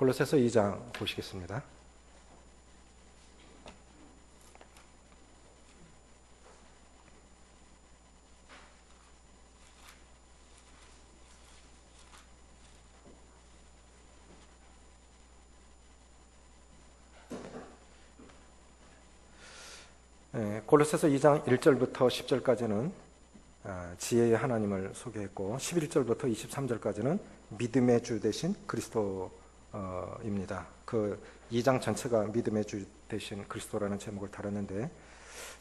골로새서 2장 보시겠습니다. 골로새서 2장 1절부터 10절까지는 지혜의 하나님을 소개했고 11절부터 23절까지는 믿음의 주 되신 그리스도입니다. 그 2장 전체가 믿음의 주 되신 그리스도라는 제목을 다뤘는데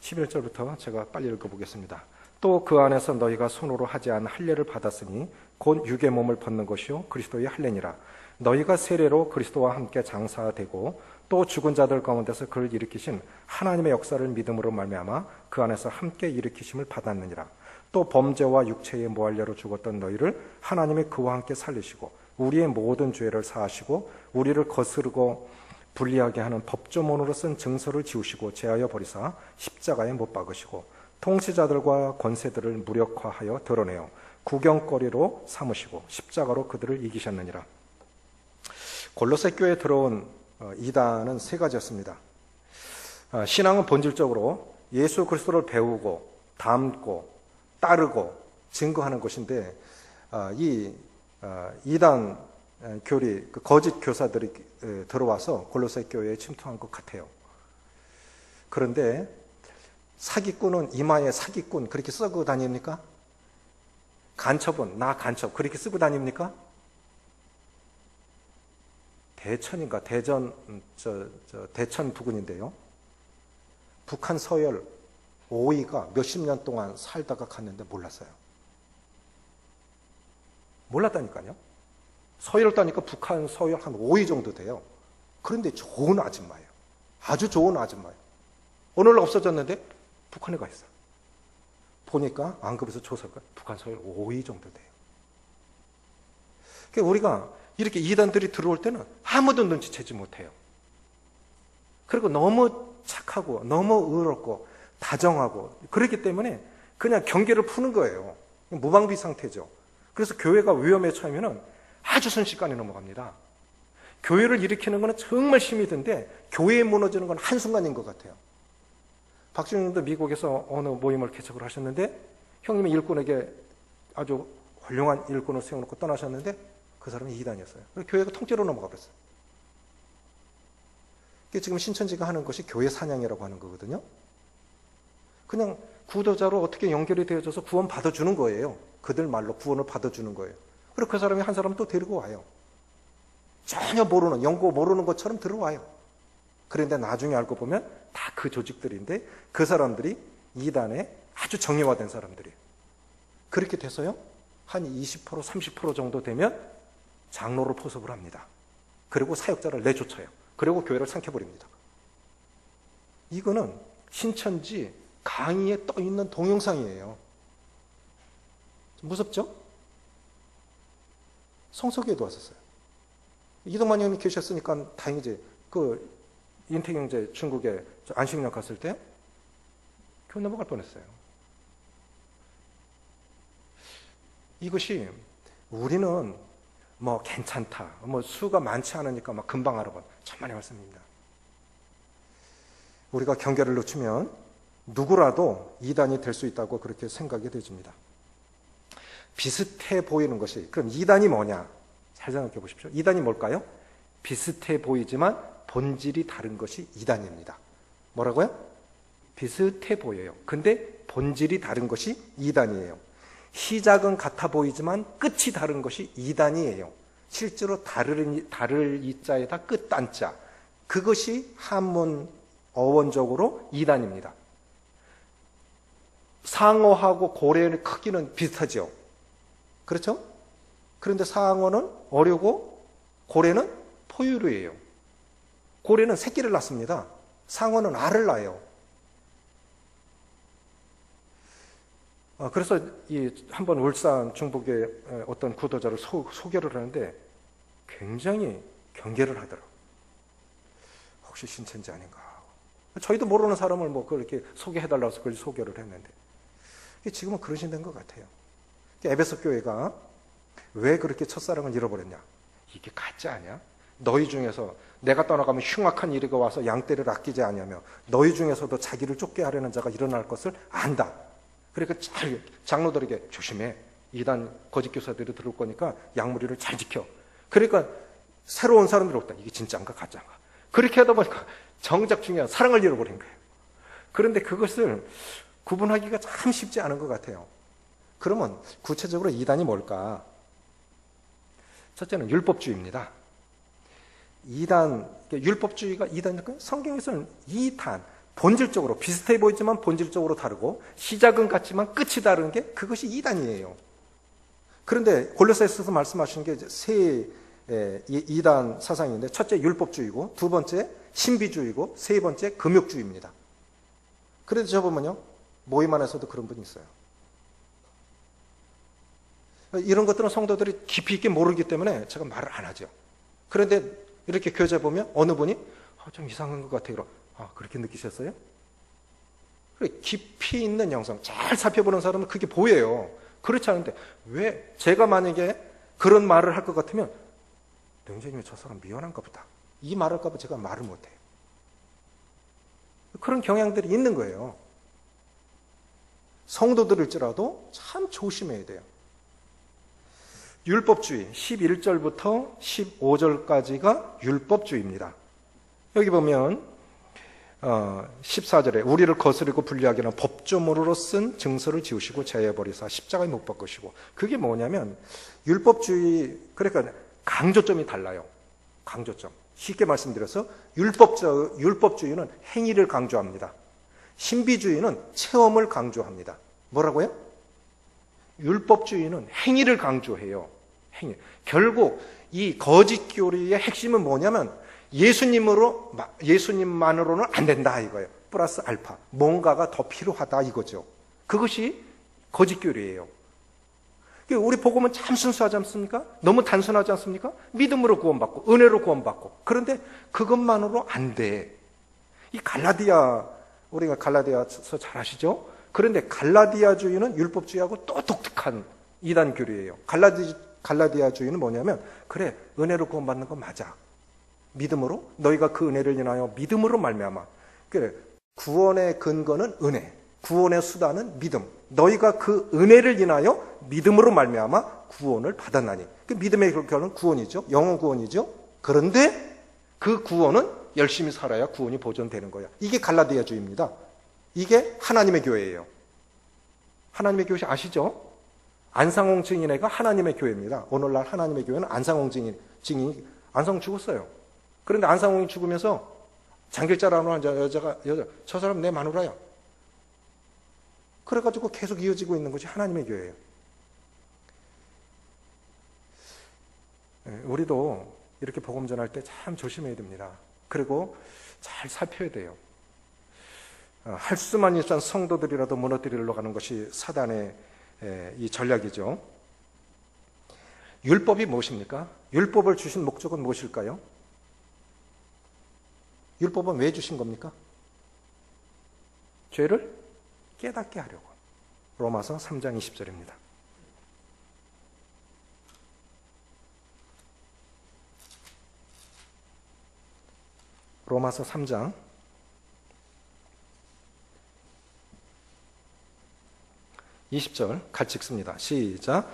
11절부터 제가 빨리 읽어보겠습니다. 또 그 안에서 너희가 손으로 하지 않은 할례를 받았으니 곧 육의 몸을 벗는 것이요 그리스도의 할례니라. 너희가 세례로 그리스도와 함께 장사되고 또 죽은 자들 가운데서 그를 일으키신 하나님의 역사를 믿음으로 말미암아 그 안에서 함께 일으키심을 받았느니라. 또 범죄와 육체의 모할례로 죽었던 너희를 하나님이 그와 함께 살리시고 우리의 모든 죄를 사하시고 우리를 거스르고 불리하게 하는 법조문으로 쓴 증서를 지우시고 제하여 버리사 십자가에 못 박으시고 통치자들과 권세들을 무력화하여 드러내어 구경거리로 삼으시고 십자가로 그들을 이기셨느니라. 골로새 교회에 들어온 이단은 세 가지였습니다. 신앙은 본질적으로 예수 그리스도를 배우고 담고 따르고 증거하는 것인데 이 이단 교리, 거짓 교사들이 들어와서 골로새 교회에 침투한 것 같아요. 그런데 사기꾼은 이마에 사기꾼 그렇게 쓰고 다닙니까? 간첩은 나 간첩 그렇게 쓰고 다닙니까? 대천인가 대천 부근인데요. 북한 서열 5위가 몇십 년 동안 살다가 갔는데 몰랐어요. 몰랐다니까요. 서열 따니까 북한 서열 한 5위 정도 돼요. 그런데 좋은 아줌마예요. 아주 좋은 아줌마예요. 어느 날 없어졌는데 북한에 가 있어요. 보니까 안급에서 조사가 북한 서열 5위 정도 돼요. 그러니까 우리가 이렇게 이단들이 들어올 때는 아무도 눈치채지 못해요. 그리고 너무 착하고 너무 의롭고 다정하고 그렇기 때문에 그냥 경계를 푸는 거예요. 무방비 상태죠. 그래서 교회가 위험에 처하면 아주 순식간에 넘어갑니다. 교회를 일으키는 건 정말 힘이 든데 교회에 무너지는 건 한순간인 것 같아요. 박준영도 미국에서 어느 모임을 개척을 하셨는데 형님이 일꾼에게 아주 훌륭한 일꾼을 세워놓고 떠나셨는데 그 사람이 이단이었어요. 그래서 교회가 통째로 넘어가 버렸어요. 지금 신천지가 하는 것이 교회 사냥이라고 하는 거거든요. 그냥 구도자로 어떻게 연결이 되어져서 구원 받아주는 거예요. 그들 말로 구원을 받아주는 거예요. 그리고 그 사람이 한 사람 또 데리고 와요. 전혀 모르는, 연고 모르는 것처럼 들어와요. 그런데 나중에 알고 보면 다 그 조직들인데 그 사람들이 이단에 아주 정예화된 사람들이에요. 그렇게 돼서요. 한 20%, 30% 정도 되면 장로를 포섭을 합니다. 그리고 사역자를 내쫓아요. 그리고 교회를 삼켜버립니다. 이거는 신천지 강의에 떠있는 동영상이에요. 무섭죠? 성서교회도 왔었어요. 이동만 형님이 계셨으니까 다행이지. 그 인태경제 중국에 안식년 갔을 때 교회 넘어갈 뻔했어요. 이것이 우리는 뭐 괜찮다, 뭐 수가 많지 않으니까 막 금방 알아본 천만의 말씀입니다. 우리가 경계를 늦추면 누구라도 이단이 될 수 있다고 그렇게 생각이 되집니다. 비슷해 보이는 것이, 그럼 이단이 뭐냐? 잘 생각해 보십시오. 이단이 뭘까요? 비슷해 보이지만 본질이 다른 것이 이단입니다. 뭐라고요? 비슷해 보여요. 근데 본질이 다른 것이 이단이에요. 시작은 같아 보이지만 끝이 다른 것이 이단이에요. 실제로 다를 이자에다 끝단자. 그것이 한문 어원적으로 이단입니다. 상어하고 고래의 크기는 비슷하죠. 그렇죠? 그런데 상어는 어류고 고래는 포유류예요. 고래는 새끼를 낳습니다. 상어는 알을 낳아요. 그래서 한번 울산 중북의 어떤 구도자를 소개를 하는데 굉장히 경계를 하더라고요. 혹시 신천지 아닌가? 저희도 모르는 사람을 뭐 그렇게 소개해달라고 해서 그걸 소개를 했는데 지금은 그러신 된 것 같아요. 에베소 교회가 왜 그렇게 첫사랑을 잃어버렸냐? 이게 가짜 아니야? 너희 중에서 내가 떠나가면 흉악한 일이 와서 양떼를 아끼지 아니하며 너희 중에서도 자기를 쫓게 하려는 자가 일어날 것을 안다. 그러니까 장로들에게 조심해. 이단 거짓 교사들이 들어올 거니까 양무리를 잘 지켜. 그러니까 새로운 사람들이 없다. 이게 진짜인가 가짜인가. 그렇게 하다 보니까 정작 중요한 사랑을 잃어버린 거예요. 그런데 그것을 구분하기가 참 쉽지 않은 것 같아요. 그러면 구체적으로 이단이 뭘까? 첫째는 율법주의입니다. 이단, 율법주의가 이단일까요? 성경에서는 이단, 본질적으로 비슷해 보이지만 본질적으로 다르고 시작은 같지만 끝이 다른 게 그것이 이단이에요. 그런데 골로새서에서 말씀하시는 게 세 이단 사상인데 첫째 율법주의고 두 번째 신비주의고 세 번째 금욕주의입니다. 그래도 저 보면요 모임 안에서도 그런 분이 있어요. 이런 것들은 성도들이 깊이 있게 모르기 때문에 제가 말을 안 하죠. 그런데 이렇게 교제 보면 어느 분이 좀 이상한 것 같아요. 그렇게 느끼셨어요? 깊이 있는 영성 잘 살펴보는 사람은 그게 보여요. 그렇지 않은데 왜 제가 만약에 그런 말을 할 것 같으면 능재님이 저 사람 미련한가 보다. 이 말을 할까 봐 제가 말을 못해요. 그런 경향들이 있는 거예요. 성도들일지라도 참 조심해야 돼요. 율법주의 11절부터 15절까지가 율법주의입니다. 여기 보면 14절에 우리를 거스리고 불리하게 하는 법조문으로 쓴 증서를 지우시고 제해버리사 십자가에 못 박으시고 그게 뭐냐면 율법주의 그러니까 강조점이 달라요. 강조점. 쉽게 말씀드려서 율법주의는 행위를 강조합니다. 신비주의는 체험을 강조합니다. 뭐라고요? 율법주의는 행위를 강조해요. 행위. 결국 이 거짓 교리의 핵심은 뭐냐면 예수님만으로는 안 된다 이거예요. 플러스 알파. 뭔가가 더 필요하다 이거죠. 그것이 거짓 교리예요. 우리 복음은 참 순수하지 않습니까? 너무 단순하지 않습니까? 믿음으로 구원받고 은혜로 구원받고 그런데 그것만으로 안 돼. 이 갈라디아 우리가 갈라디아서 잘 아시죠? 그런데 갈라디아주의는 율법주의하고 또 독특한 이단 교리예요. 갈라디아주의는 뭐냐면 그래 은혜로 구원받는 건 맞아. 믿음으로 너희가 그 은혜를 인하여 믿음으로 말미암아. 그래 구원의 근거는 은혜, 구원의 수단은 믿음. 너희가 그 은혜를 인하여 믿음으로 말미암아 구원을 받았나니. 그 믿음의 결과는 구원이죠. 영원 구원이죠. 그런데 그 구원은 열심히 살아야 구원이 보존되는 거야. 이게 갈라디아주의입니다. 이게 하나님의 교회예요. 하나님의 교회 아시죠? 안상홍 증인회가 하나님의 교회입니다. 오늘날 하나님의 교회는 안상홍 증인이 안상홍 죽었어요. 그런데 안상홍이 죽으면서 장길자라는 여자 저 사람 내 마누라야. 그래가지고 계속 이어지고 있는 것이 하나님의 교회예요. 우리도 이렇게 복음 전할 때 참 조심해야 됩니다. 그리고 잘 살펴야 돼요. 할 수만 있던 성도들이라도 무너뜨리려 가는 것이 사단의 이 전략이죠. 율법이 무엇입니까? 율법을 주신 목적은 무엇일까요? 율법은 왜 주신 겁니까? 죄를 깨닫게 하려고. 로마서 3장 20절입니다. 로마서 3장 20절 같이 읽습니다. 시작.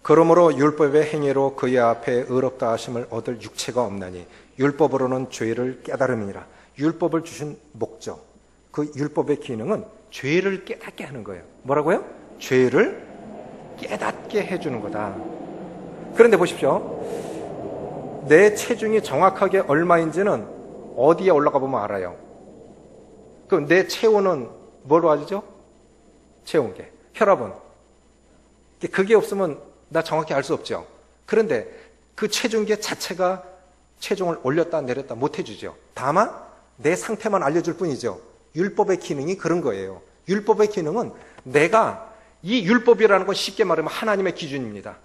그러므로 율법의 행위로 그의 앞에 의롭다 하심을 얻을 육체가 없나니 율법으로는 죄를 깨달음이니라. 율법을 주신 목적, 그 율법의 기능은 죄를 깨닫게 하는 거예요. 뭐라고요? 죄를 깨닫게 해주는 거다. 그런데 보십시오. 내 체중이 정확하게 얼마인지는 어디에 올라가 보면 알아요. 그럼 내 체온은 뭘로 알죠? 체온계. 혈압은. 그게 없으면 나 정확히 알 수 없죠. 그런데 그 체중계 자체가 체중을 올렸다 내렸다 못 해주죠. 다만 내 상태만 알려줄 뿐이죠. 율법의 기능이 그런 거예요. 율법의 기능은 내가 이 율법이라는 건 쉽게 말하면 하나님의 기준입니다.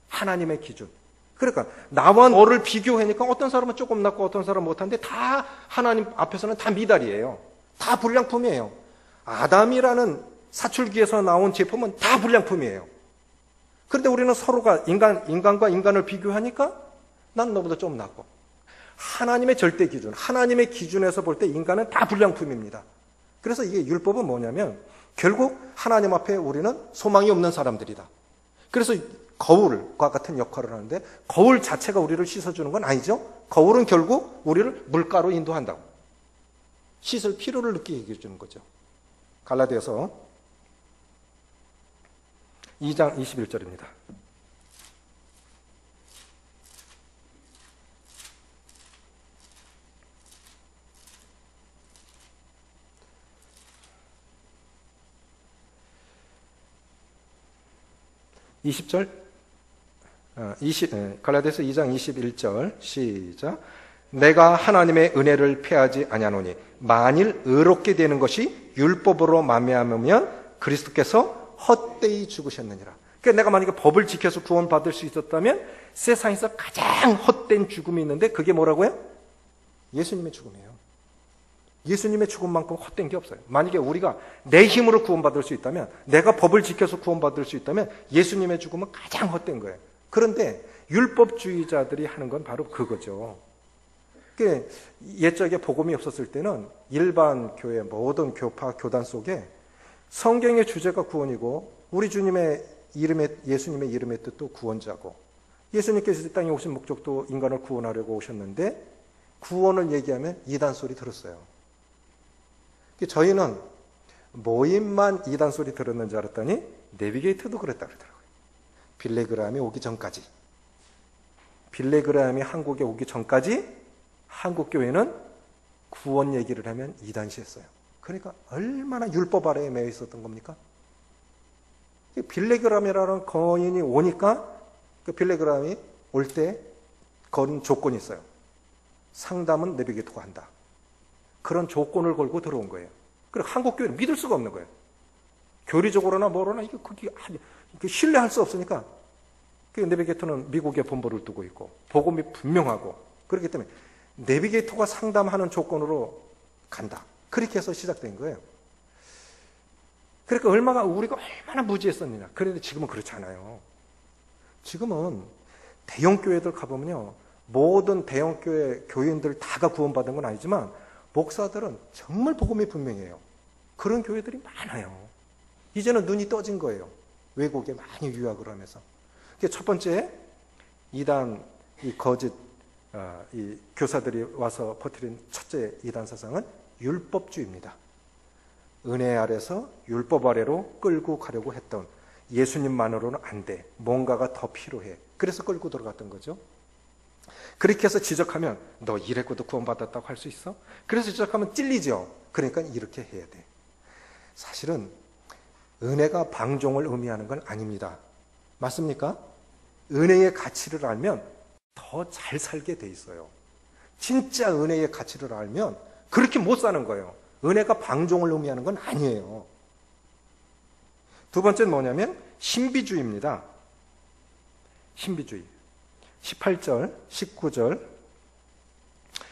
하나님의 기준. 그러니까 나와 너를 비교하니까 어떤 사람은 조금 낫고 어떤 사람은 못한데 다 하나님 앞에서는 다 미달이에요. 다 불량품이에요. 아담이라는 사출기에서 나온 제품은 다 불량품이에요. 그런데 우리는 서로가 인간과 인간을 비교하니까 난 너보다 좀 낫고 하나님의 절대 기준, 하나님의 기준에서 볼 때 인간은 다 불량품입니다. 그래서 이게 율법은 뭐냐면 결국 하나님 앞에 우리는 소망이 없는 사람들이다. 그래서 거울과 같은 역할을 하는데 거울 자체가 우리를 씻어주는 건 아니죠. 거울은 결국 우리를 물가로 인도한다고. 씻을 필요를 느끼게 해주는 거죠. 갈라디아서 2장 21절입니다. 갈라디아서 2장 21절 시작. 내가 하나님의 은혜를 패하지 아니하노니 만일 의롭게 되는 것이 율법으로 말미암으면 그리스도께서 헛되이 죽으셨느니라. 그러니까 내가 만약에 법을 지켜서 구원받을 수 있었다면 세상에서 가장 헛된 죽음이 있는데 그게 뭐라고요? 예수님의 죽음이에요. 예수님의 죽음만큼 헛된 게 없어요. 만약에 우리가 내 힘으로 구원받을 수 있다면, 내가 법을 지켜서 구원받을 수 있다면 예수님의 죽음은 가장 헛된 거예요. 그런데 율법주의자들이 하는 건 바로 그거죠. 옛적에 복음이 없었을 때는 일반 교회 모든 교파 교단 속에 성경의 주제가 구원이고 우리 주님의 이름의 예수님의 이름의 뜻도 구원자고 예수님께서 이 땅에 오신 목적도 인간을 구원하려고 오셨는데 구원을 얘기하면 이단 소리 들었어요. 저희는 모임만 이단 소리 들었는 줄 알았더니 내비게이터도 그랬다 그러더라고요. 빌레그람이 오기 전까지. 빌레그람이 한국에 오기 전까지 한국 교회는 구원 얘기를 하면 이단시했어요. 그러니까 얼마나 율법 아래에 매여 있었던 겁니까? 빌레그람이라는 거인이 오니까 그 빌레그람이 올 때 건 조건이 있어요. 상담은 내비게이터가 한다. 그런 조건을 걸고 들어온 거예요. 그리고 한국 교회는 믿을 수가 없는 거예요. 교리적으로나 뭐로나 이게 신뢰할 수 없으니까 그 내비게이터는 미국에 본부를 두고 있고 복음이 분명하고 그렇기 때문에 내비게이터가 상담하는 조건으로 간다. 그렇게 해서 시작된 거예요. 그러니까 우리가 얼마나 무지했었느냐. 그런데 지금은 그렇지 않아요. 지금은 대형교회들 가보면요. 모든 대형교회 교인들 다가 구원받은 건 아니지만 목사들은 정말 복음이 분명해요. 그런 교회들이 많아요. 이제는 눈이 떠진 거예요. 외국에 많이 유학을 하면서. 첫 번째, 이단, 이 거짓, 이 교사들이 와서 퍼뜨린 첫째 이단 사상은 율법주의입니다. 은혜 아래서 율법 아래로 끌고 가려고 했던 예수님만으로는 안 돼. 뭔가가 더 필요해. 그래서 끌고 들어갔던 거죠. 그렇게 해서 지적하면 너 이랬고도 구원받았다고 할 수 있어? 그래서 지적하면 찔리죠. 그러니까 이렇게 해야 돼. 사실은 은혜가 방종을 의미하는 건 아닙니다. 맞습니까? 은혜의 가치를 알면 더 잘 살게 돼 있어요. 진짜 은혜의 가치를 알면 그렇게 못 사는 거예요. 은혜가 방종을 의미하는 건 아니에요. 두 번째는 뭐냐면 신비주의입니다. 신비주의. 18절, 19절,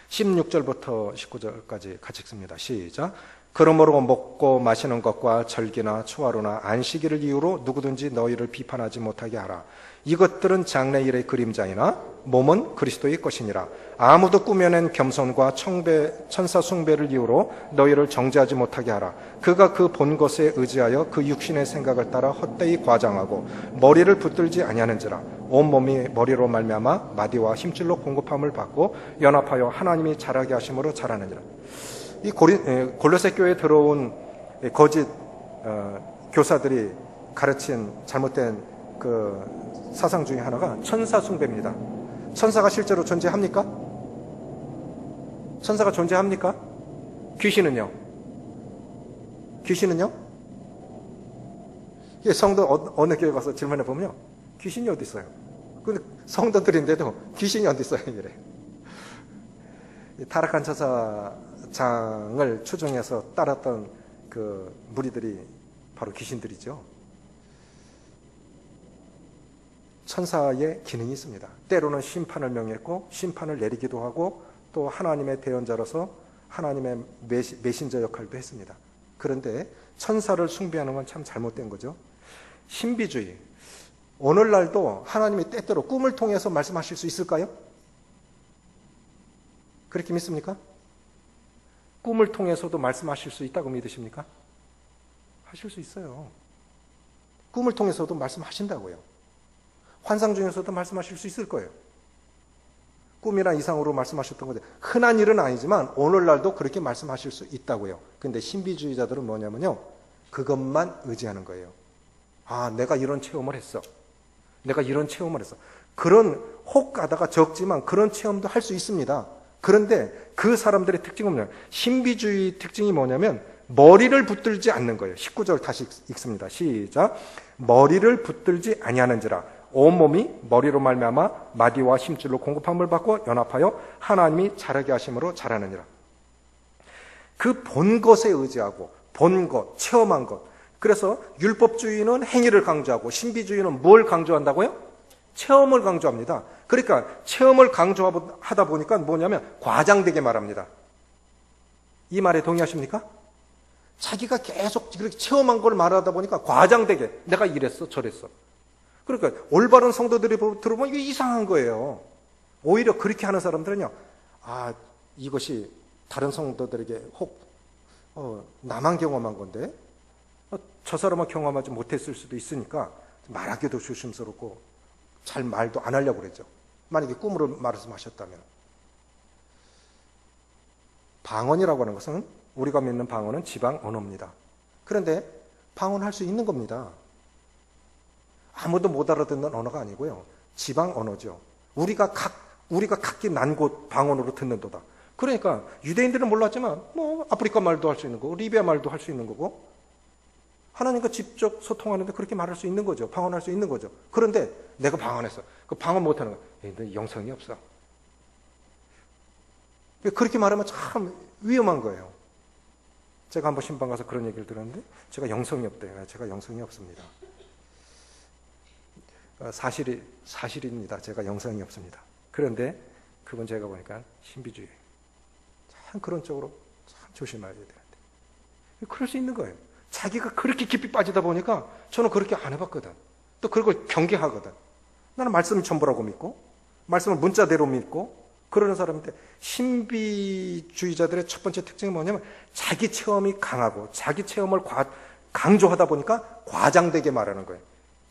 16절부터 19절까지 같이 읽습니다. 시작. 그러므로 먹고 마시는 것과 절기나 초하루나 안식일을 이유로 누구든지 너희를 비판하지 못하게 하라. 이것들은 장래일의 그림자이나 몸은 그리스도의 것이니라. 아무도 꾸며낸 겸손과 천사 숭배를 이유로 너희를 정죄하지 못하게 하라. 그가 그 본 것에 의지하여 그 육신의 생각을 따라 헛되이 과장하고 머리를 붙들지 아니하는지라. 온몸이 머리로 말미암아 마디와 힘줄로 공급함을 받고 연합하여 하나님이 자라게 하심으로 자라느니라. 이 골로새 교회에 들어온 거짓 교사들이 가르친 잘못된 그 사상 중에 하나가 천사 숭배입니다. 천사가 실제로 존재합니까? 천사가 존재합니까? 귀신은요? 귀신은요? 성도 어느 교회 가서 질문해 보면요. 귀신이 어디 있어요? 근데 성도들인데도 귀신이 어디 있어요? 이래. 타락한 천사장을 추종해서 따랐던 그 무리들이 바로 귀신들이죠. 천사의 기능이 있습니다. 때로는 심판을 명했고 심판을 내리기도 하고 또 하나님의 대언자로서 하나님의 메신저 역할도 했습니다. 그런데 천사를 숭배하는 건 참 잘못된 거죠. 신비주의. 오늘날도 하나님이 때때로 꿈을 통해서 말씀하실 수 있을까요? 그렇게 믿습니까? 꿈을 통해서도 말씀하실 수 있다고 믿으십니까? 하실 수 있어요. 꿈을 통해서도 말씀하신다고요. 환상 중에서도 말씀하실 수 있을 거예요. 꿈이나 이상으로 말씀하셨던 건데 흔한 일은 아니지만 오늘날도 그렇게 말씀하실 수 있다고요. 근데 신비주의자들은 뭐냐면요, 그것만 의지하는 거예요. 아, 내가 이런 체험을 했어. 내가 이런 체험을 했어. 그런 혹 가다가 적지만 그런 체험도 할 수 있습니다. 그런데 그 사람들의 특징은 뭐냐면, 신비주의 특징이 뭐냐면 머리를 붙들지 않는 거예요. 19절 다시 읽습니다. 시작. 머리를 붙들지 아니하는지라 온몸이 머리로 말미암아 마디와 힘줄로 공급함을 받고 연합하여 하나님이 자라게 하심으로 자라느니라. 그 본 것에 의지하고 본 것, 체험한 것. 그래서 율법주의는 행위를 강조하고 신비주의는 뭘 강조한다고요? 체험을 강조합니다. 그러니까 체험을 강조하다 보니까 뭐냐면 과장되게 말합니다. 이 말에 동의하십니까? 자기가 계속 그렇게 체험한 걸 말하다 보니까 과장되게 내가 이랬어 저랬어. 그러니까 올바른 성도들이 들어보면 이게 이상한 거예요. 오히려 그렇게 하는 사람들은요, 아, 이것이 다른 성도들에게 혹 나만 경험한 건데 저 사람은 경험하지 못했을 수도 있으니까 말하기도 조심스럽고 잘 말도 안 하려고 그랬죠. 만약에 꿈으로 말씀하셨다면. 방언이라고 하는 것은, 우리가 믿는 방언은 지방 언어입니다. 그런데 방언할 수 있는 겁니다. 아무도 못 알아듣는 언어가 아니고요, 지방 언어죠. 우리가 각기 난 곳 방언으로 듣는도다. 그러니까 유대인들은 몰랐지만 뭐 아프리카 말도 할 수 있는 거고 리비아 말도 할 수 있는 거고 하나님과 직접 소통하는데 그렇게 말할 수 있는 거죠. 방언할 수 있는 거죠. 그런데 내가 방언했어. 그 방언 못하는 거야. 너 영성이 없어. 그렇게 말하면 참 위험한 거예요. 제가 한번 신방 가서 그런 얘기를 들었는데 제가 영성이 없대요. 제가 영성이 없습니다. 사실입니다. 제가 영성이 없습니다. 그런데 그분 제가 보니까 신비주의. 참 그런 쪽으로 참 조심해야 되는데. 그럴 수 있는 거예요. 자기가 그렇게 깊이 빠지다 보니까 저는 그렇게 안 해봤거든. 또 그걸 경계하거든. 나는 말씀이 전부라고 믿고 말씀을 문자대로 믿고 그러는 사람인데, 신비주의자들의 첫 번째 특징이 뭐냐면 자기 체험이 강하고 자기 체험을 강조하다 보니까 과장되게 말하는 거예요.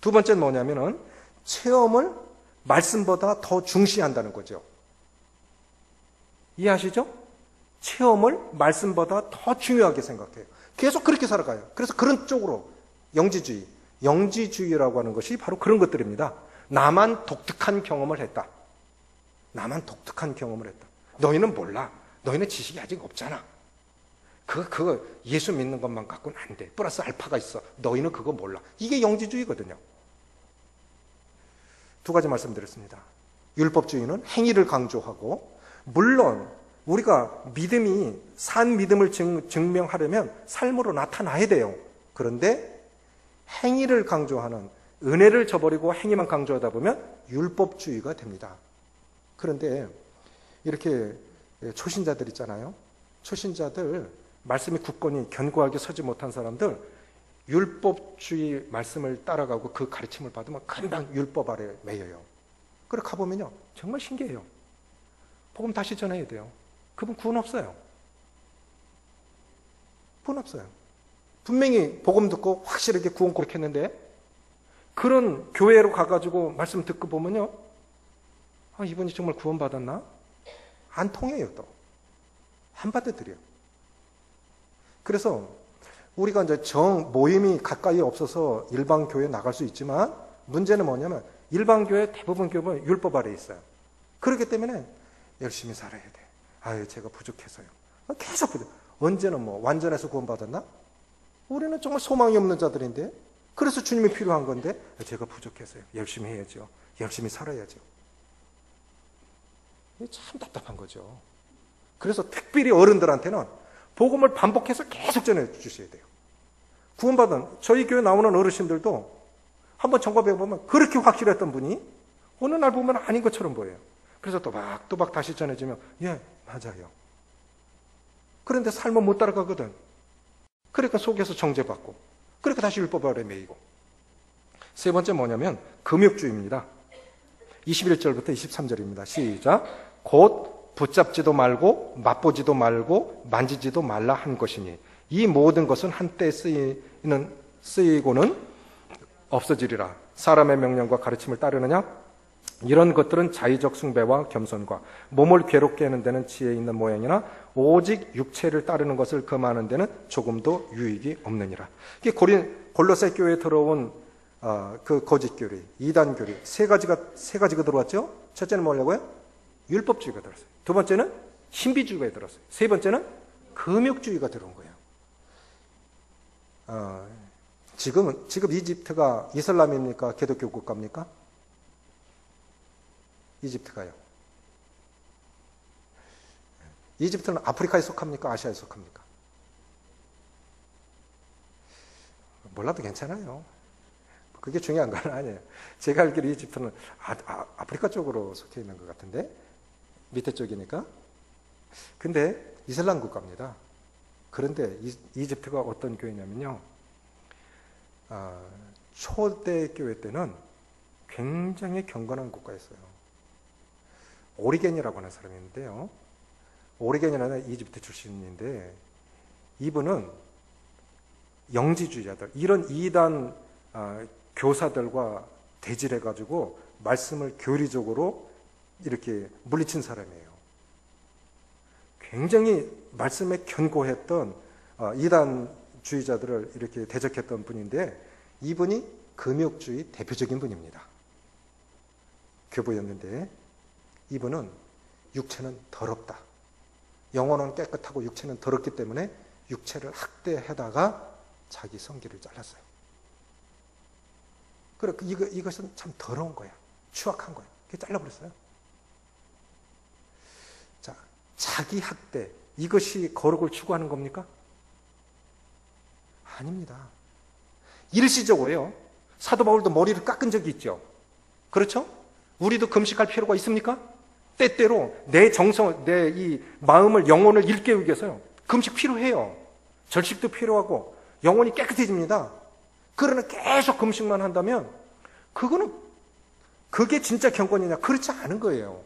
두 번째는 뭐냐면은 체험을 말씀보다 더 중시한다는 거죠. 이해하시죠? 체험을 말씀보다 더 중요하게 생각해요. 계속 그렇게 살아가요. 그래서 그런 쪽으로 영지주의라고 하는 것이 바로 그런 것들입니다. 나만 독특한 경험을 했다. 나만 독특한 경험을 했다. 너희는 몰라. 너희는 지식이 아직 없잖아. 그거 예수 믿는 것만 갖고는 안 돼. 플러스 알파가 있어. 너희는 그거 몰라. 이게 영지주의거든요. 두 가지 말씀드렸습니다. 율법주의는 행위를 강조하고, 물론 우리가 믿음이 산 믿음을 증명하려면 삶으로 나타나야 돼요. 그런데 행위를 강조하는, 은혜를 저버리고 행위만 강조하다 보면 율법주의가 됩니다. 그런데 이렇게 초신자들 있잖아요. 초신자들, 말씀이 굳건히 견고하게 서지 못한 사람들, 율법주의 말씀을 따라가고 그 가르침을 받으면 금방 율법 아래 매여요. 그래 가보면요, 정말 신기해요. 복음 다시 전해야 돼요. 그분 구원 없어요. 구원 없어요. 분명히 복음 듣고 확실하게 구원 고백했는데 그런 교회로 가가지고 말씀 듣고 보면요, 아, 이분이 정말 구원 받았나? 안 통해요. 또 안 받아들여요. 그래서 우리가 이제 모임이 가까이 없어서 일반 교회에 나갈 수 있지만, 문제는 뭐냐면 일반 교회 대부분 교회는 율법 아래에 있어요. 그렇기 때문에 열심히 살아야 돼. 아유, 제가 부족해서요. 계속 부족. 언제는 뭐 완전해서 구원받았나? 우리는 정말 소망이 없는 자들인데, 그래서 주님이 필요한 건데 제가 부족해서요. 열심히 해야죠. 열심히 살아야죠. 이게 참 답답한 거죠. 그래서 특별히 어른들한테는 복음을 반복해서 계속 전해주셔야 돼요. 구원받은 저희 교회 나오는 어르신들도 한번 점검해보면 그렇게 확실했던 분이 어느 날 보면 아닌 것처럼 보여요. 그래서 또박또박 다시 전해지면 예, 맞아요. 그런데 삶은 못 따라가거든. 그러니까 속에서 정죄받고, 그러니까 다시 율법 아래 매이고. 세 번째 뭐냐면 금욕주의입니다. 21절부터 23절입니다. 시작. 곧 붙잡지도 말고 맛보지도 말고 만지지도 말라 한 것이니 이 모든 것은 한때 쓰이고는 없어지리라. 사람의 명령과 가르침을 따르느냐? 이런 것들은 자의적 숭배와 겸손과 몸을 괴롭게 하는 데는 지혜 있는 모양이나 오직 육체를 따르는 것을 금하는 데는 조금도 유익이 없느니라. 이게 골로새 교회에 들어온 그 거짓 교리, 이단 교리 세 가지가 들어왔죠. 첫째는 뭐냐고요? 율법주의가 들었어요. 두 번째는 신비주의가 들었어요. 세 번째는 금욕주의가 들어온 거예요. 지금 이집트가 이슬람입니까? 기독교 국가입니까? 이집트가요. 이집트는 아프리카에 속합니까? 아시아에 속합니까? 몰라도 괜찮아요. 그게 중요한 건 아니에요. 제가 알기로 이집트는 아프리카 쪽으로 속해 있는 것 같은데, 밑에 쪽이니까. 근데 이슬람 국가입니다. 그런데 이집트가 어떤 교회냐면요, 초대 교회 때는 굉장히 경건한 국가였어요. 오리겐이라고 하는 사람이 있는데요, 오리겐이라는 이집트 출신인데, 이분은 영지주의자들, 이런 이단 교사들과 대질해가지고 말씀을 교리적으로 이렇게 물리친 사람이에요. 굉장히 말씀에 견고했던 이단주의자들을 이렇게 대적했던 분인데, 이분이 금욕주의 대표적인 분입니다. 교부였는데, 이분은 육체는 더럽다, 영혼은 깨끗하고 육체는 더럽기 때문에 육체를 학대하다가 자기 성기를 잘랐어요. 그래, 이것은 참 더러운 거야. 추악한 거야. 그게 잘라버렸어요. 자, 자기 학대, 이것이 거룩을 추구하는 겁니까? 아닙니다. 일시적으로요. 사도 바울도 머리를 깎은 적이 있죠. 그렇죠? 우리도 금식할 필요가 있습니까? 때때로 내 정성, 내 이 마음을, 영혼을 일깨우기 위해서요, 금식 필요해요. 절식도 필요하고 영혼이 깨끗해집니다. 그러나 계속 금식만 한다면 그게 진짜 경건이냐? 그렇지 않은 거예요.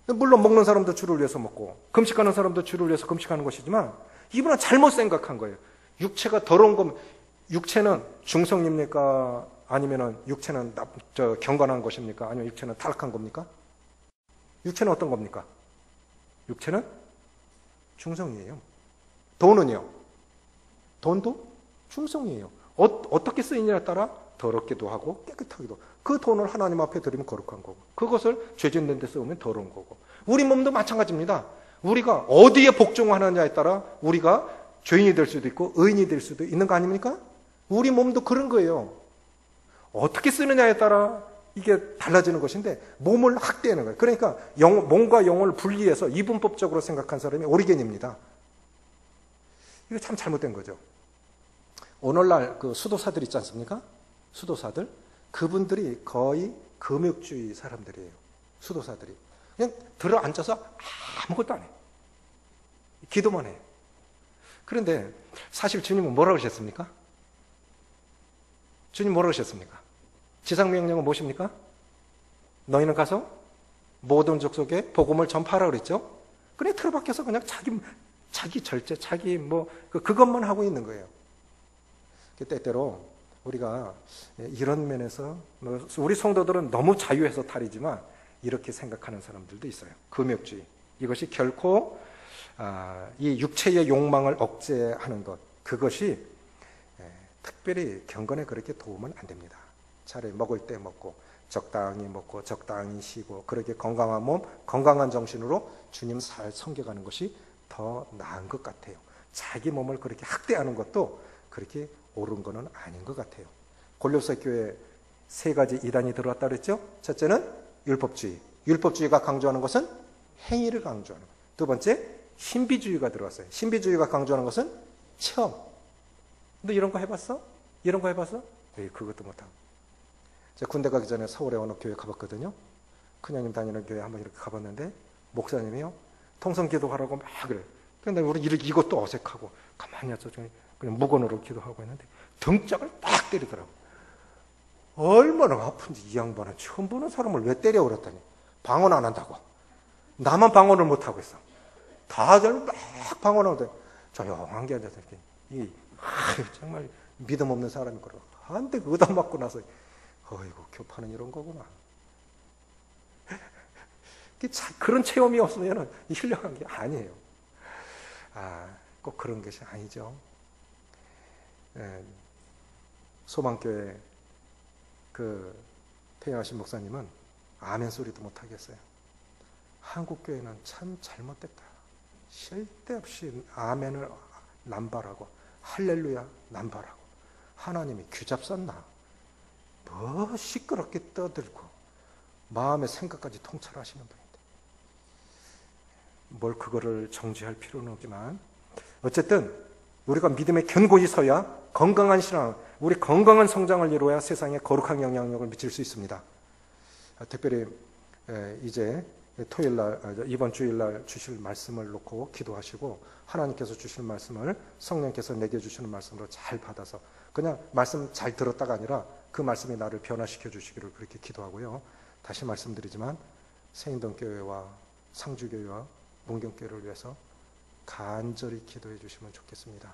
물론 먹는 사람도 주를 위해서 먹고 금식하는 사람도 주를 위해서 금식하는 것이지만, 이분은 잘못 생각한 거예요. 육체가 더러운 건, 육체는 중성입니까? 아니면은 육체는 경건한 것입니까? 아니면 육체는 타락한 겁니까? 육체는 어떤 겁니까? 육체는 중성이에요. 돈은요? 돈도 중성이에요. 어떻게 쓰이냐에 따라 더럽기도 하고 깨끗하기도 하고, 그 돈을 하나님 앞에 드리면 거룩한 거고, 그것을 죄 짓는 데 쓰면 더러운 거고, 우리 몸도 마찬가지입니다. 우리가 어디에 복종하느냐에 따라 우리가 죄인이 될 수도 있고 의인이 될 수도 있는 거 아닙니까? 우리 몸도 그런 거예요. 어떻게 쓰느냐에 따라 이게 달라지는 것인데, 몸을 학대하는 거예요. 그러니까 몸과 영혼을 분리해서 이분법적으로 생각한 사람이 오리겐입니다. 이거 참 잘못된 거죠. 오늘날 그 수도사들 있지 않습니까? 수도사들, 그분들이 거의 금욕주의 사람들이에요. 수도사들이 그냥 들어 앉아서 아무것도 안 해요. 기도만 해요. 그런데 사실 주님은 뭐라고 하셨습니까? 주님 뭐라고 하셨습니까? 지상명령은 무엇입니까? 너희는 가서 모든 족속에 복음을 전파하라 그랬죠? 그냥 틀어박혀서 그냥 자기 절제, 자기 그것만 하고 있는 거예요. 때때로 우리가 이런 면에서, 우리 성도들은 너무 자유해서 탈이지만 이렇게 생각하는 사람들도 있어요. 금욕주의. 이것이 결코 이 육체의 욕망을 억제하는 것, 그것이 특별히 경건에 그렇게 도움은 안 됩니다. 차라리 먹을 때 먹고 적당히 쉬고, 그렇게 건강한 몸, 건강한 정신으로 주님 잘 섬겨가는 것이 더 나은 것 같아요. 자기 몸을 그렇게 학대하는 것도 그렇게 옳은 거는 아닌 것 같아요. 골로새 교회에 세 가지 이단이 들어왔다 그랬죠? 첫째는 율법주의. 율법주의가 강조하는 것은 행위를 강조하는 것. 두 번째, 신비주의가 들어왔어요. 신비주의가 강조하는 것은 체험. 너 이런 거 해봤어? 이런 거 해봤어? 에이, 그것도 못하고. 제가 군대 가기 전에 서울에 어느 교회 가봤거든요. 큰형님 다니는 교회 한번 이렇게 가봤는데, 목사님이요, 통성 기도하라고 막 그래. 근데 우리 이것도 어색하고 가만히 앉아서 그냥 무건으로 기도하고 있는데 등짝을 딱 때리더라고. 얼마나 아픈지. 이 양반은 처음 보는 사람을 왜 때려 그랬더니 방언 안 한다고. 나만 방언을 못하고 있어. 다들 막 방언하는데 조용한 게 앉아서 이렇게 정말 믿음 없는 사람이 그러고 한대 의다 맞고 나서 어이구 교파는 이런 거구나. 그런 체험이 없으면 힐링한 게 아니에요. 꼭 그런 것이 아니죠. 소망교회 그 퇴임하신 목사님은 아멘 소리도 못 하겠어요. 한국교회는 참 잘못됐다. 쓸데없이 아멘을 남발하고 할렐루야 남발하고 하나님이 귀잡섰나? 뭐 시끄럽게 떠들고 마음의 생각까지 통찰하시는 분인데 뭘 그거를 정지할 필요는 없지만 어쨌든 우리가 믿음에 견고히 서야 건강한 신앙, 우리 건강한 성장을 이루어야 세상에 거룩한 영향력을 미칠 수 있습니다. 특별히 이제 토요일날 이번 주일날 주실 말씀을 놓고 기도하시고 하나님께서 주실 말씀을 성령께서 내게 주시는 말씀으로 잘 받아서 그냥 말씀 잘 들었다가 아니라 그 말씀이 나를 변화시켜 주시기를 그렇게 기도하고요. 다시 말씀드리지만 세인동교회와 상주교회와 문경교회를 위해서 간절히 기도해 주시면 좋겠습니다.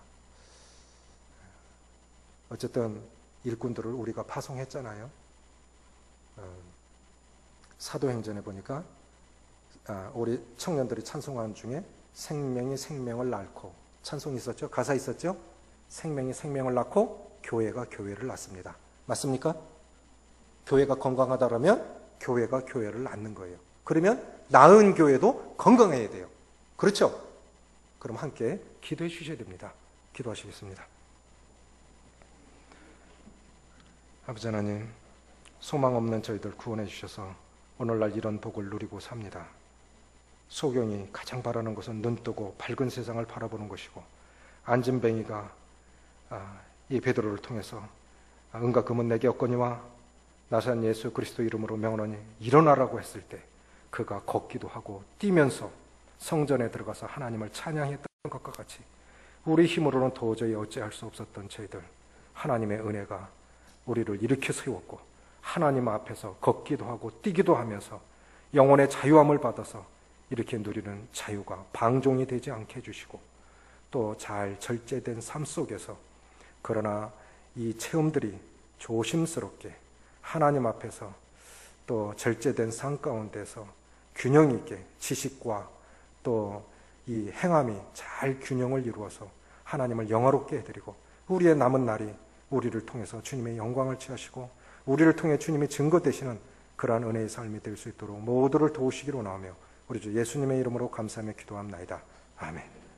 어쨌든 일꾼들을 우리가 파송했잖아요. 사도행전에 보니까 우리 청년들이 찬송하는 중에 생명이 생명을 낳고 찬송이 있었죠? 가사 있었죠? 생명이 생명을 낳고 교회가 교회를 낳습니다. 맞습니까? 교회가 건강하다라면 교회가 교회를 낳는 거예요. 그러면 낳은 교회도 건강해야 돼요. 그렇죠? 그럼 함께 기도해 주셔야 됩니다. 기도하시겠습니다. 아버지 하나님, 소망 없는 저희들 구원해 주셔서 오늘날 이런 복을 누리고 삽니다. 소경이 가장 바라는 것은 눈뜨고 밝은 세상을 바라보는 것이고 안진뱅이가 이 베드로를 통해서 은과 금은 내게 없거니와 나사렛 예수 그리스도 이름으로 명하노니 일어나라고 했을 때 그가 걷기도 하고 뛰면서 성전에 들어가서 하나님을 찬양했던 것과 같이 우리 힘으로는 도저히 어찌할 수 없었던 저희들 하나님의 은혜가 우리를 일으켜 세웠고 하나님 앞에서 걷기도 하고 뛰기도 하면서 영혼의 자유함을 받아서 이렇게 누리는 자유가 방종이 되지 않게 해주시고 또 잘 절제된 삶 속에서 그러나 이 체험들이 조심스럽게 하나님 앞에서 또 절제된 삶 가운데서 균형 있게 지식과 또 이 행함이 잘 균형을 이루어서 하나님을 영화롭게 해드리고 우리의 남은 날이 우리를 통해서 주님의 영광을 취하시고 우리를 통해 주님의 증거 되시는 그러한 은혜의 삶이 될 수 있도록 모두를 도우시기로 나오며 우리 주 예수님의 이름으로 감사하며 기도합나이다. 아멘.